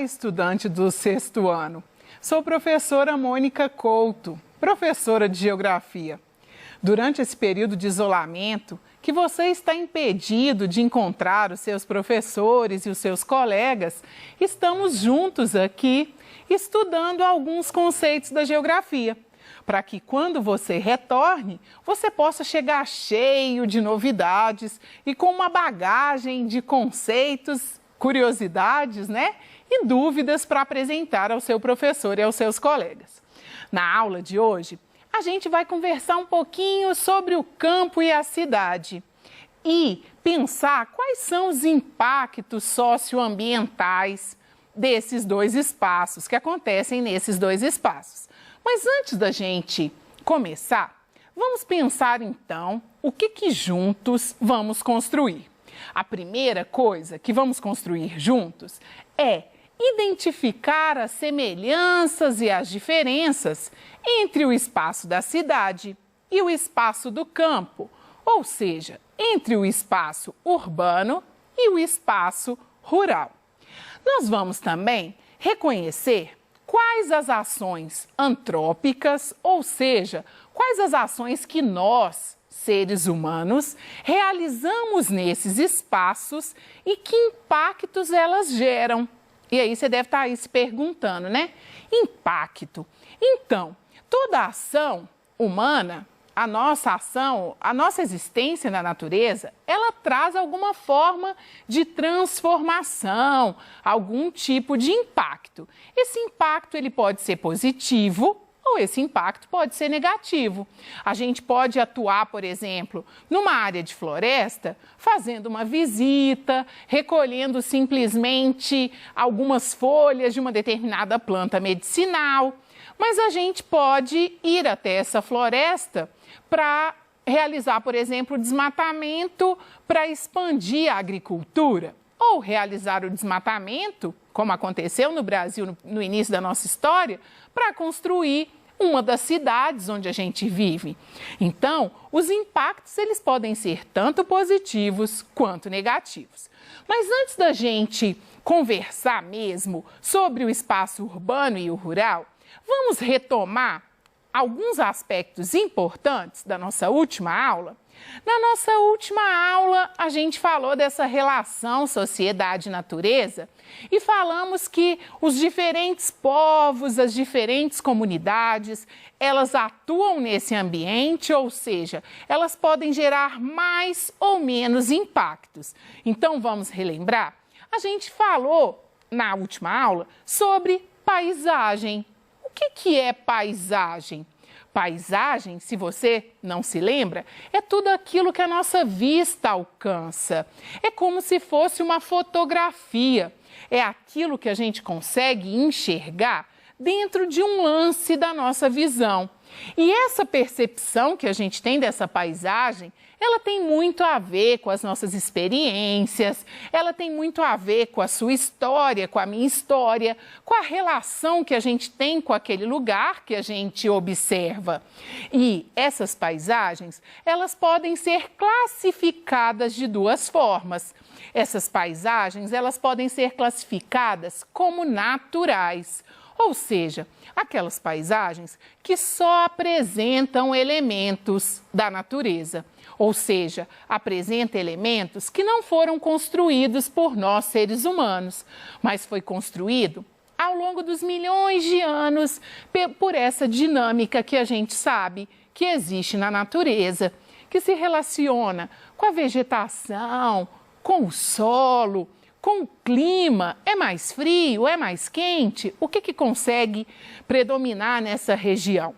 estudante do 6º ano. Sou professora Mônica Couto, professora de Geografia. Durante esse período de isolamento, que você está impedido de encontrar os seus professores e os seus colegas, estamos juntos aqui estudando alguns conceitos da geografia, para que quando você retorne, você possa chegar cheio de novidades e com uma bagagem de conceitos, curiosidades, e dúvidas para apresentar ao seu professor e aos seus colegas. Na aula de hoje, a gente vai conversar um pouquinho sobre o campo e a cidade e pensar quais são os impactos socioambientais desses dois espaços, que acontecem nesses dois espaços. Mas antes da gente começar, vamos pensar então o que juntos vamos construir. A primeira coisa que vamos construir juntos é identificar as semelhanças e as diferenças entre o espaço da cidade e o espaço do campo, ou seja, entre o espaço urbano e o espaço rural. Nós vamos também reconhecer quais as ações antrópicas, ou seja, quais as ações que nós, seres humanos, realizamos nesses espaços e que impactos elas geram. E aí você deve estar aí se perguntando, Impacto. Então, toda ação humana, a nossa existência na natureza, ela traz alguma forma de transformação, algum tipo de impacto. Esse impacto ele pode ser positivo ou esse impacto pode ser negativo. A gente pode atuar, por exemplo, numa área de floresta, fazendo uma visita, recolhendo simplesmente algumas folhas de uma determinada planta medicinal. Mas a gente pode ir até essa floresta para realizar, por exemplo, o desmatamento para expandir a agricultura. Ou realizar o desmatamento, como aconteceu no Brasil no início da nossa história, para construir uma das cidades onde a gente vive. Então, os impactos eles podem ser tanto positivos quanto negativos. Mas antes da gente conversar mesmo sobre o espaço urbano e o rural, vamos retomar alguns aspectos importantes da nossa última aula. Na nossa última aula, a gente falou dessa relação sociedade-natureza e falamos que os diferentes povos, as diferentes comunidades, elas atuam nesse ambiente, ou seja, elas podem gerar mais ou menos impactos. Então, vamos relembrar? A gente falou na última aula sobre paisagem. O que é paisagem? Paisagem, se você não se lembra, é tudo aquilo que a nossa vista alcança. É como se fosse uma fotografia. É aquilo que a gente consegue enxergar dentro de um lance da nossa visão. E essa percepção que a gente tem dessa paisagem, ela tem muito a ver com as nossas experiências, ela tem muito a ver com a sua história, com a minha história, com a relação que a gente tem com aquele lugar que a gente observa. E essas paisagens, elas podem ser classificadas de duas formas. Essas paisagens, elas podem ser classificadas como naturais. Ou seja, aquelas paisagens que só apresentam elementos da natureza. Ou seja, apresenta elementos que não foram construídos por nós, seres humanos, mas foi construído ao longo dos milhões de anos por essa dinâmica que a gente sabe que existe na natureza, que se relaciona com a vegetação, com o solo, com o clima. É mais frio, é mais quente? O que consegue predominar nessa região?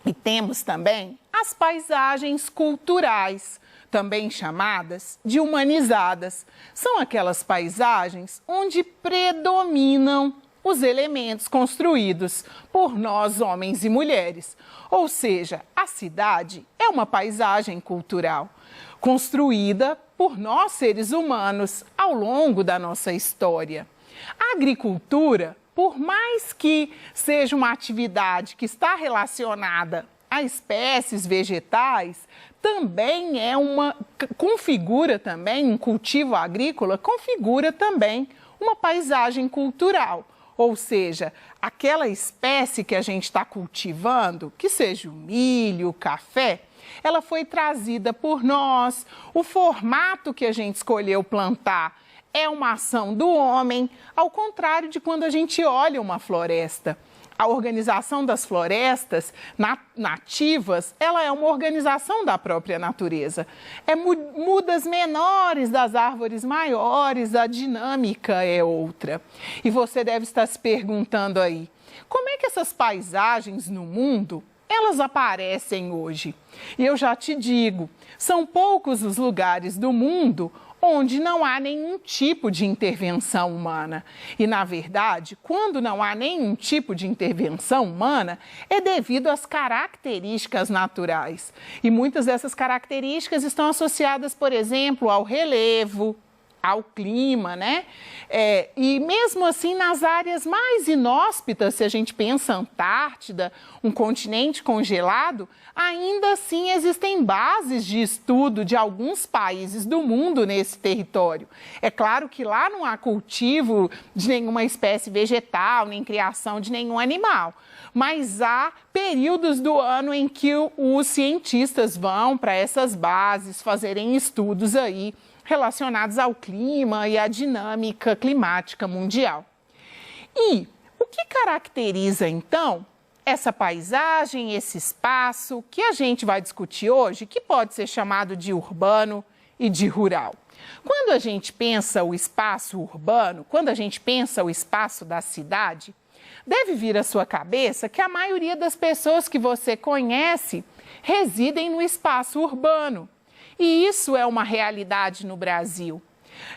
E temos também as paisagens culturais, também chamadas de humanizadas. São aquelas paisagens onde predominam os elementos construídos por nós, homens e mulheres. Ou seja, a cidade é uma paisagem cultural, construída por nós, seres humanos, ao longo da nossa história. A agricultura, por mais que seja uma atividade que está relacionada a espécies vegetais, também configura também, um cultivo agrícola, configura também uma paisagem cultural. Ou seja, aquela espécie que a gente está cultivando, que seja o milho, o café, ela foi trazida por nós. O formato que a gente escolheu plantar é uma ação do homem, ao contrário de quando a gente olha uma floresta. A organização das florestas nativas, ela é uma organização da própria natureza. É mudas menores das árvores maiores, a dinâmica é outra. E você deve estar se perguntando aí, como é que essas paisagens no mundo, elas aparecem hoje? E eu já te digo, são poucos os lugares do mundo onde não há nenhum tipo de intervenção humana. E, na verdade, quando não há nenhum tipo de intervenção humana, é devido às características naturais. E muitas dessas características estão associadas, por exemplo, ao relevo, ao clima, né? E mesmo assim, nas áreas mais inóspitas, se a gente pensa Antártida, um continente congelado, ainda assim existem bases de estudo de alguns países do mundo nesse território. É claro que lá não há cultivo de nenhuma espécie vegetal, nem criação de nenhum animal, mas há períodos do ano em que os cientistas vão para essas bases fazerem estudos aí relacionados ao clima e à dinâmica climática mundial. E o que caracteriza, então, essa paisagem, esse espaço que a gente vai discutir hoje, que pode ser chamado de urbano e de rural? Quando a gente pensa o espaço urbano, quando a gente pensa o espaço da cidade, deve vir à sua cabeça que a maioria das pessoas que você conhece residem no espaço urbano. E isso é uma realidade no Brasil.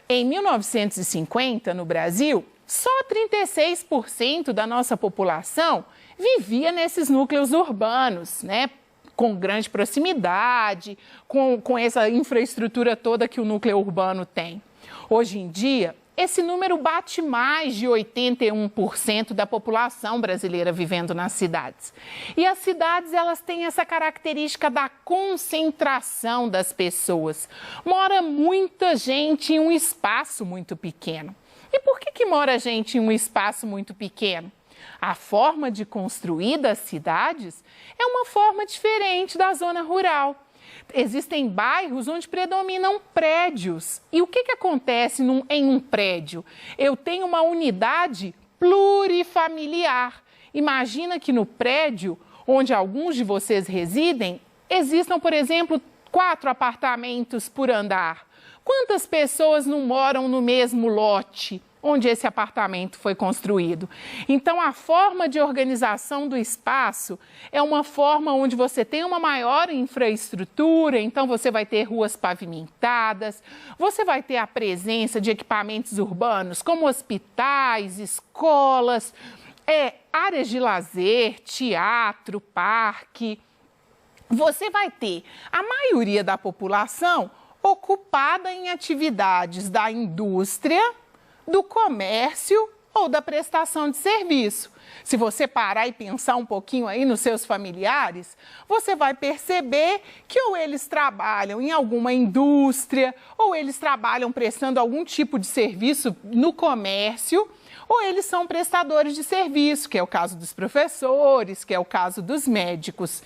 Em 1950, no Brasil, só 36% da nossa população vivia nesses núcleos urbanos, né? Com grande proximidade, com essa infraestrutura toda que o núcleo urbano tem. Hoje em dia, esse número bate mais de 81% da população brasileira vivendo nas cidades. E as cidades, elas têm essa característica da concentração das pessoas. Mora muita gente em um espaço muito pequeno. E por que mora gente em um espaço muito pequeno? A forma de construir das cidades é uma forma diferente da zona rural. Existem bairros onde predominam prédios. E o que acontece em um prédio? Eu tenho uma unidade plurifamiliar. Imagina que no prédio onde alguns de vocês residem, existam, por exemplo, 4 apartamentos por andar. Quantas pessoas não moram no mesmo lote onde esse apartamento foi construído? Então, a forma de organização do espaço é uma forma onde você tem uma maior infraestrutura, então você vai ter ruas pavimentadas, você vai ter a presença de equipamentos urbanos como hospitais, escolas, áreas de lazer, teatro, parque. Você vai ter a maioria da população ocupada em atividades da indústria, do comércio ou da prestação de serviço. Se você parar e pensar um pouquinho aí nos seus familiares, você vai perceber que ou eles trabalham em alguma indústria, ou eles trabalham prestando algum tipo de serviço no comércio, ou eles são prestadores de serviço, que é o caso dos professores, que é o caso dos médicos.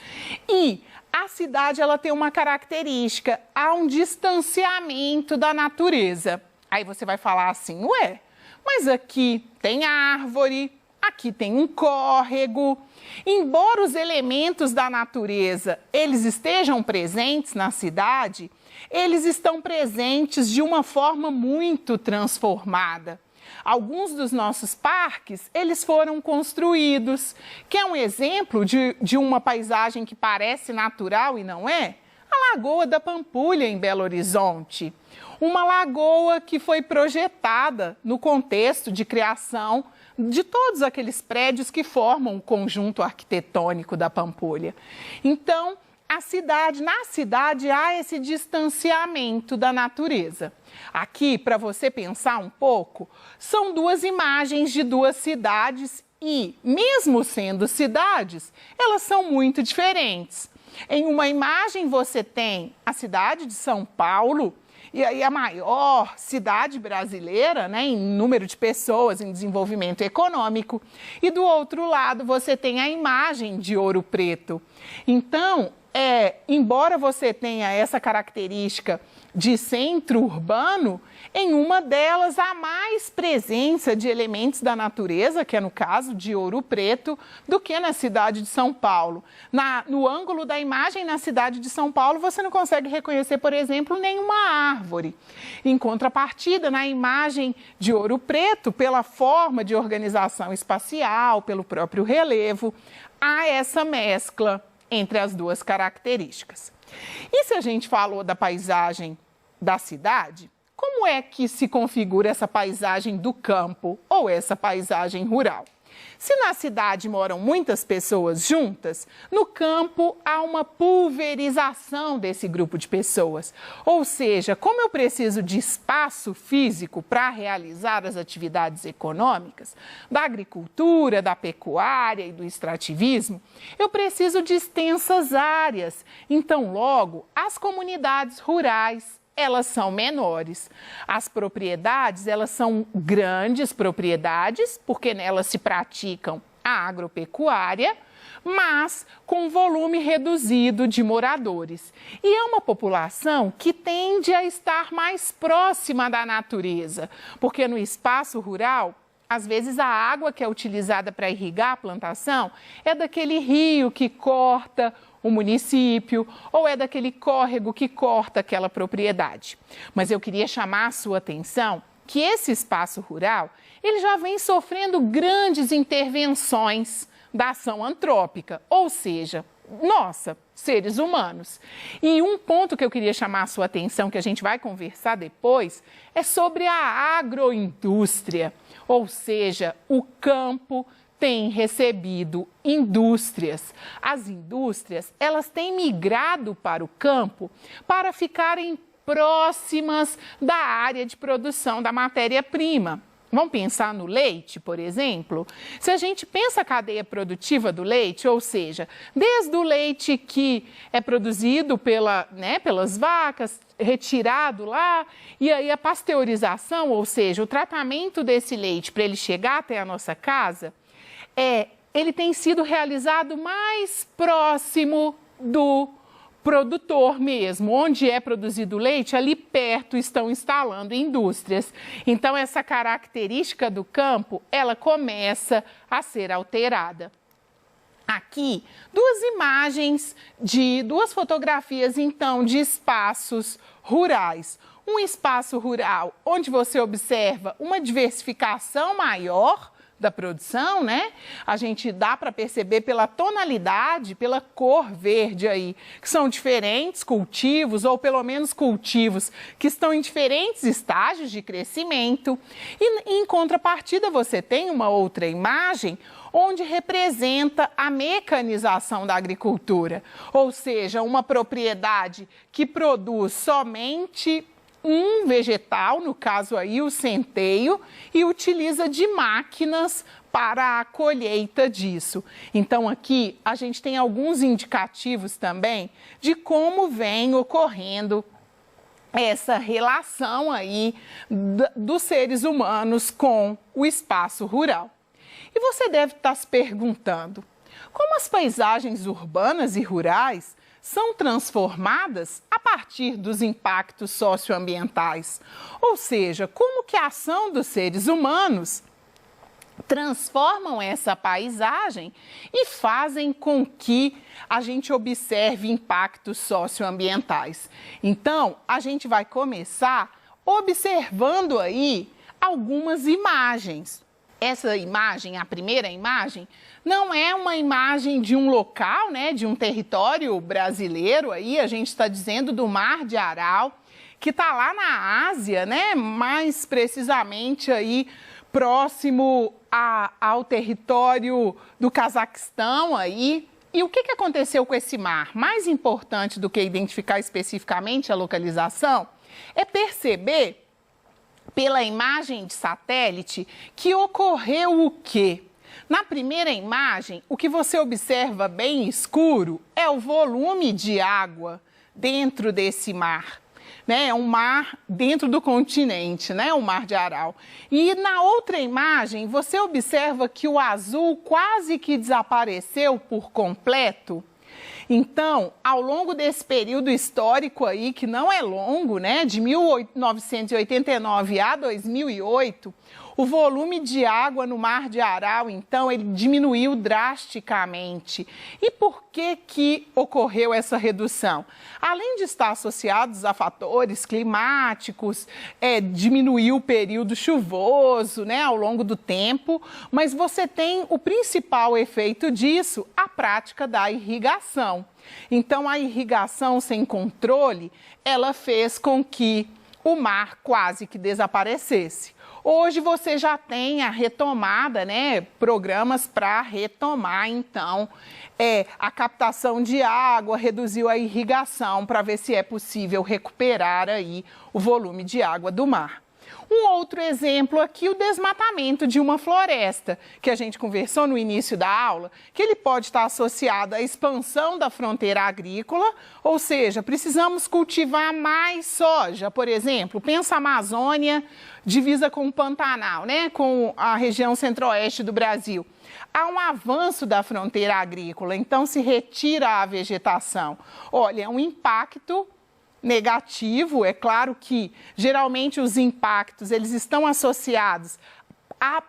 E a cidade, ela tem uma característica, há um distanciamento da natureza. Aí você vai falar assim, ué, mas aqui tem árvore, aqui tem um córrego. Embora os elementos da natureza, eles estejam presentes na cidade, eles estão presentes de uma forma muito transformada. Alguns dos nossos parques, eles foram construídos. Quer um exemplo de uma paisagem que parece natural e não é? A Lagoa da Pampulha, em Belo Horizonte. Uma lagoa que foi projetada no contexto de criação de todos aqueles prédios que formam o conjunto arquitetônico da Pampulha. Então, na cidade há esse distanciamento da natureza. Aqui, para você pensar um pouco, são 2 imagens de 2 cidades e, mesmo sendo cidades, elas são muito diferentes. Em uma imagem você tem a cidade de São Paulo e aí a maior cidade brasileira, né, em número de pessoas, em desenvolvimento econômico. E do outro lado você tem a imagem de Ouro Preto. Então, embora você tenha essa característica de centro urbano, em uma delas há mais presença de elementos da natureza, que é no caso de Ouro Preto, do que na cidade de São Paulo. No ângulo da imagem na cidade de São Paulo, você não consegue reconhecer, por exemplo, nenhuma árvore. Em contrapartida, na imagem de Ouro Preto, pela forma de organização espacial, pelo próprio relevo, há essa mescla entre as duas características. E se a gente falou da paisagem da cidade, como é que se configura essa paisagem do campo ou essa paisagem rural? Se na cidade moram muitas pessoas juntas, no campo há uma pulverização desse grupo de pessoas. Ou seja, como eu preciso de espaço físico para realizar as atividades econômicas, da agricultura, da pecuária e do extrativismo, eu preciso de extensas áreas. Então, logo, as comunidades rurais, elas são menores. As propriedades, elas são grandes propriedades, porque nelas se praticam a agropecuária, mas com volume reduzido de moradores. E é uma população que tende a estar mais próxima da natureza, porque no espaço rural, às vezes a água que é utilizada para irrigar a plantação é daquele rio que corta o município ou é daquele córrego que corta aquela propriedade. Mas eu queria chamar a sua atenção que esse espaço rural, ele já vem sofrendo grandes intervenções da ação antrópica, ou seja, seres humanos. E um ponto que eu queria chamar a sua atenção, que a gente vai conversar depois, é sobre a agroindústria, ou seja, o campo tem recebido indústrias. As indústrias, elas têm migrado para o campo para ficarem próximas da área de produção da matéria-prima. Vamos pensar no leite, por exemplo? Se a gente pensa a cadeia produtiva do leite, ou seja, desde o leite que é produzido pelas vacas, retirado lá, e aí a pasteurização, ou seja, o tratamento desse leite para ele chegar até a nossa casa, ele tem sido realizado mais próximo do produtor mesmo, onde é produzido o leite, ali perto estão instalando indústrias. Então, essa característica do campo, ela começa a ser alterada. Aqui, duas fotografias, então, de espaços rurais. Um espaço rural onde você observa uma diversificação maior da produção, né? A gente dá para perceber pela tonalidade, pela cor verde aí, que são diferentes cultivos, ou pelo menos cultivos que estão em diferentes estágios de crescimento. E em contrapartida você tem uma outra imagem onde representa a mecanização da agricultura, ou seja, uma propriedade que produz somente um vegetal, no caso aí o centeio, e utiliza de máquinas para a colheita disso. Então aqui a gente tem alguns indicativos também de como vem ocorrendo essa relação aí dos seres humanos com o espaço rural. E você deve estar se perguntando, como as paisagens urbanas e rurais são transformadas a partir dos impactos socioambientais? Ou seja, como que a ação dos seres humanos transformam essa paisagem e fazem com que a gente observe impactos socioambientais. Então, a gente vai começar observando aí algumas imagens. Essa imagem, a primeira imagem, não é uma imagem de um local, né, de um território brasileiro, aí a gente está dizendo do Mar de Aral, que está lá na Ásia, né, mais precisamente aí próximo ao território do Cazaquistão aí. E o que aconteceu com esse mar? Mais importante do que identificar especificamente a localização, é perceber pela imagem de satélite que ocorreu o quê? Na primeira imagem, o que você observa bem escuro é o volume de água dentro desse mar. né? É um mar dentro do continente, né? O Mar de Aral. E na outra imagem, você observa que o azul quase que desapareceu por completo. Então, ao longo desse período histórico aí, que não é longo, né, de 1989 a 2008, o volume de água no Mar de Aral, então, ele diminuiu drasticamente. E por que ocorreu essa redução? Além de estar associados a fatores climáticos, diminuiu o período chuvoso, né, ao longo do tempo, mas você tem o principal efeito disso, a prática da irrigação. Então, a irrigação sem controle, ela fez com que o mar quase que desaparecesse. Hoje você já tem a retomada, né, programas para retomar, então, a captação de água, reduziu a irrigação para ver se é possível recuperar aí o volume de água do mar. Um outro exemplo aqui, o desmatamento de uma floresta, que a gente conversou no início da aula, que ele pode estar associado à expansão da fronteira agrícola, ou seja, precisamos cultivar mais soja, por exemplo. Pensa a Amazônia, divisa com o Pantanal, né? Com a região centro-oeste do Brasil. Há um avanço da fronteira agrícola, então se retira a vegetação. Olha, é um impacto negativo, é claro que geralmente os impactos eles estão associados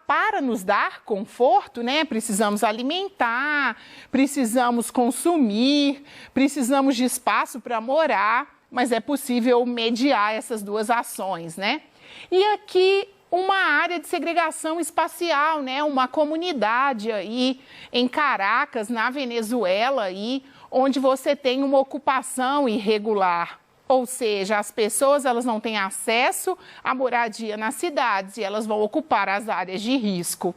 para nos dar conforto, né? Precisamos alimentar, precisamos consumir, precisamos de espaço para morar, mas é possível mediar essas duas ações, né? E aqui uma área de segregação espacial, né? Uma comunidade aí em Caracas, na Venezuela, aí, onde você tem uma ocupação irregular. Ou seja, as pessoas elas não têm acesso à moradia nas cidades e elas vão ocupar as áreas de risco.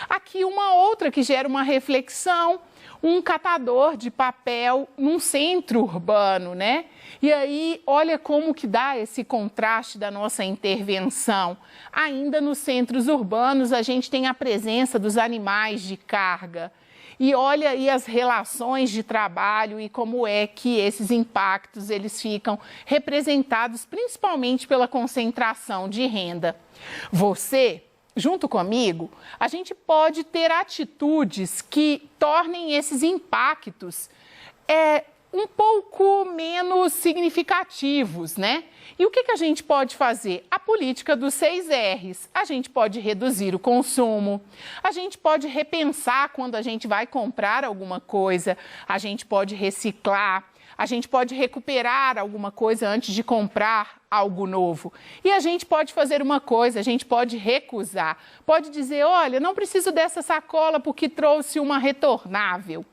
Aqui uma outra que gera uma reflexão, um catador de papel num centro urbano, né? E aí, olha como que dá esse contraste da nossa intervenção. Ainda nos centros urbanos, a gente tem a presença dos animais de carga. E olha aí as relações de trabalho e como é que esses impactos eles ficam representados principalmente pela concentração de renda. Você, junto comigo, a gente pode ter atitudes que tornem esses impactos um pouco menos significativos, né? E o que a gente pode fazer? A política dos 6 R's. A gente pode reduzir o consumo, a gente pode repensar quando a gente vai comprar alguma coisa, a gente pode reciclar, a gente pode recuperar alguma coisa antes de comprar algo novo. E a gente pode fazer uma coisa, a gente pode recusar, pode dizer, olha, não preciso dessa sacola porque trouxe uma retornável.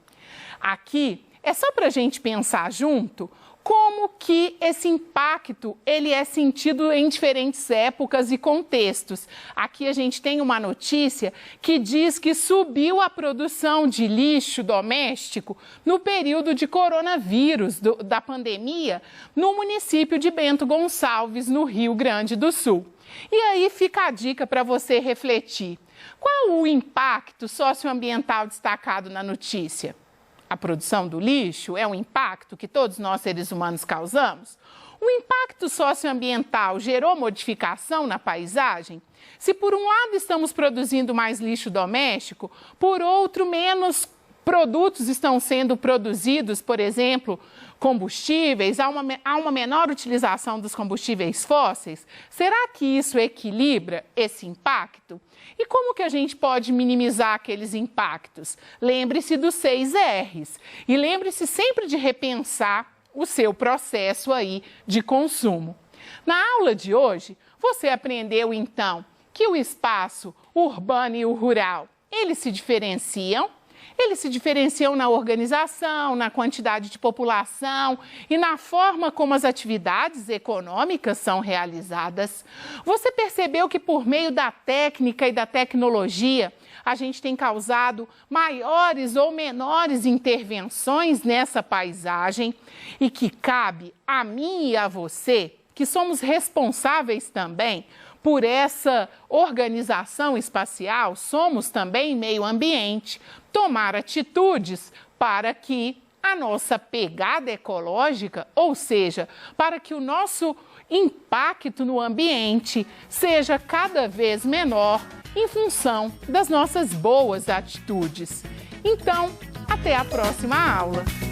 Aqui é só para a gente pensar junto como que esse impacto ele é sentido em diferentes épocas e contextos. Aqui a gente tem uma notícia que diz que subiu a produção de lixo doméstico no período de coronavírus, da pandemia, no município de Bento Gonçalves, no Rio Grande do Sul. E aí fica a dica para você refletir. Qual o impacto socioambiental destacado na notícia? A produção do lixo é um impacto que todos nós seres humanos causamos? O impacto socioambiental gerou modificação na paisagem? Se por um lado estamos produzindo mais lixo doméstico, por outro menos produtos estão sendo produzidos, por exemplo, combustíveis, há uma menor utilização dos combustíveis fósseis, será que isso equilibra esse impacto? E como que a gente pode minimizar aqueles impactos? Lembre-se dos 6 R's e lembre-se sempre de repensar o seu processo aí de consumo. Na aula de hoje, você aprendeu então que o espaço urbano e o rural, eles se diferenciam? Eles se diferenciam na organização, na quantidade de população e na forma como as atividades econômicas são realizadas. Você percebeu que por meio da técnica e da tecnologia, a gente tem causado maiores ou menores intervenções nessa paisagem e que cabe a mim e a você, que somos responsáveis também por essa organização espacial, somos também meio ambiente, tomar atitudes para que a nossa pegada ecológica, ou seja, para que o nosso impacto no ambiente seja cada vez menor em função das nossas boas atitudes. Então, até a próxima aula!